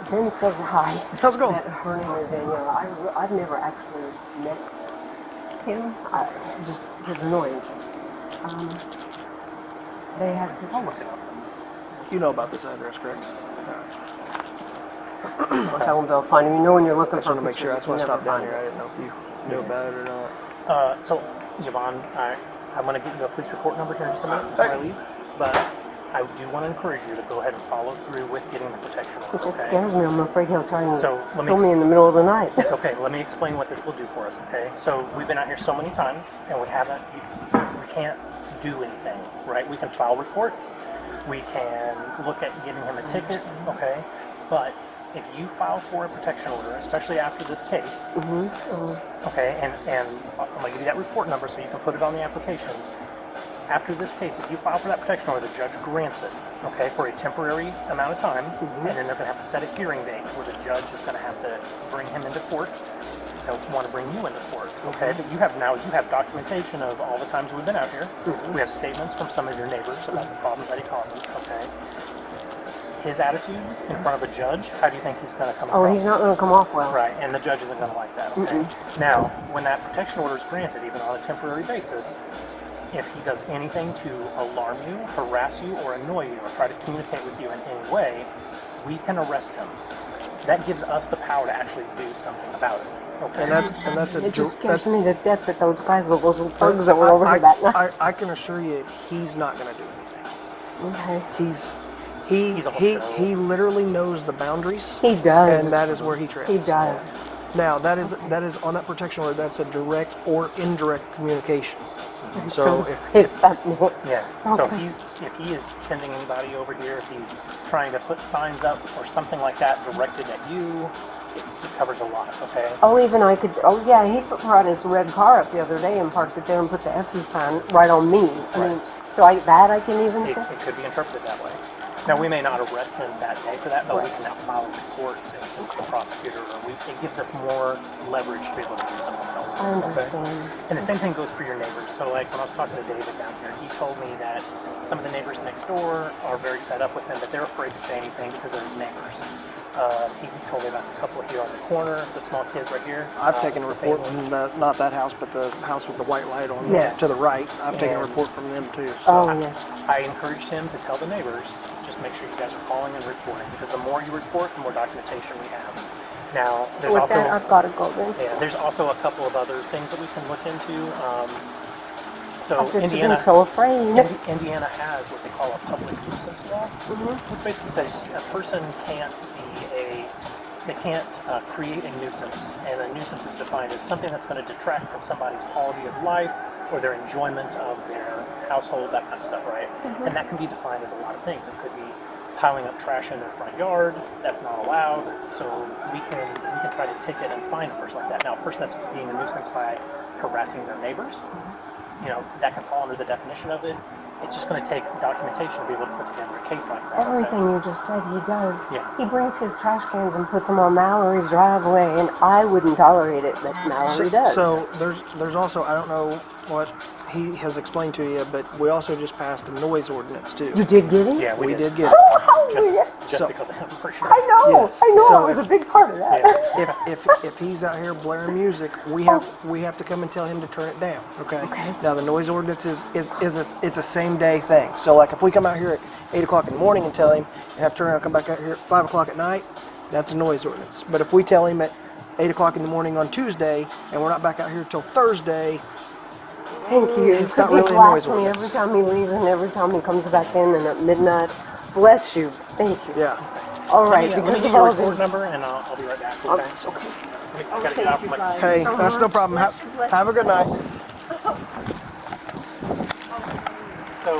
Ben says hi. How's it going? Her name is Danielle. I've never actually met him. Just his annoyance. They had. I'll look it up. You know about this address, correct? I won't be able to find him. You know when you're looking I just for want to make sure. That's why I stopped down here. I didn't know if you knew about it or not. So, Javon, I'm going to get you a police report number here in just a minute before I leave, but I do want to encourage you to go ahead and follow through with getting the protection order. It just okay? scares me. I'm afraid he'll try and So, let me kill me in the middle of the night. It's okay. Let me explain what this will do for us, okay? So we've been out here so many times, and we can't do anything, right? We can file reports. We can look at getting him a ticket, okay? But if you file for a protection order, especially after this case, okay, and I'm going to give you that report number so you can put it on the application. After this case, if you file for that protection order, the judge grants it, okay, for a temporary amount of time, and then they're going to have to set a hearing date where the judge is going to have to bring him into court. They'll want to bring you into court, okay? But you have documentation of all the times we've been out here. We have statements from some of your neighbors about the problems that he causes, okay? His attitude in front of a judge, how do you think he's going to come across? Oh, he's not going to come off well. Right, and the judge isn't going to like that, okay? Now, when that protection order is granted, even on a temporary basis, if he does anything to alarm you, harass you, or annoy you, or try to communicate with you in any way, we can arrest him. That gives us the power to actually do something about it. Okay. And that's a It just that's, scares me to death that those guys, those thugs that were over here that night. I can assure you, he's not going to do anything. Okay. He's a whole show. He literally knows the boundaries. He does. And that is where he treads. He does. Now that is on that protection order. That's a direct or indirect communication. So Yeah. So if he is sending anybody over here, if he's trying to put signs up or something like that directed at you, it covers a lot. Okay. Oh, even I could. Oh, yeah. He brought his red car up the other day and parked it there and put the FU sign right on me. I mean, so I can even say. It could be interpreted that way. Now, we may not arrest him that day for that, but we can now file a report and send it to the prosecutor. It gives us more leverage to be able to do something about it. I understand. Okay? And the same thing goes for your neighbors. So, like, when I was talking to David down here, he told me that some of the neighbors next door are very fed up with him, but they're afraid to say anything because of his neighbors. He told me about the couple here on the corner, the small kids right here. I've taken a report from not that house, but the house with the white light on Yes. to the right. I've taken a report from them too. Oh, yes. I encouraged him to tell the neighbors, just make sure you guys are calling and reporting, because the more you report, the more documentation we have. Now, there's With also that, I've got to go then. there's also a couple of other things that we can look into. So I've just Indiana, been so afraid. Indiana has what they call a public nuisance law, which basically says a person can't create a nuisance, and a nuisance is defined as something that's going to detract from somebody's quality of life or their enjoyment of their household, that kind of stuff, right? And that can be defined as a lot of things. It could be piling up trash in their front yard. That's not allowed. So we can try to ticket and fine a person like that. Now, a person that's being a nuisance by harassing their neighbors, that can fall under the definition of it. It's just going to take documentation to be able to put together a case like that. Everything you just said, he does. Yeah. He brings his trash cans and puts them on Mallory's driveway, and I wouldn't tolerate it, but Mallory does. So there's also, I don't know what he has explained to you, but we also just passed a noise ordinance too. You did get it? We did get it. Oh, hallelujah. Just because of him, for sure. I know. Yes. I know. So It was a big part of that. If he's out here blaring music, we have to come and tell him to turn it down. Okay. Now the noise ordinance it's a same day thing. So like if we come out here at 8 o'clock in the morning and tell him and have to turn around and come back out here at 5 o'clock at night, that's a noise ordinance. But if we tell him at 8 o'clock in the morning on Tuesday and we're not back out here till Thursday, Thank you. It's Because not he really a blasts noise me ordinance. every time he leaves and every time he comes back in and at midnight. Bless you. Thank you. yeah. All right, Let me because get of your all report this. number, and I'll be right back. Okay. Okay. I gotta get Thank off you, my. guys. Hey, that's no problem. Have a good night. So,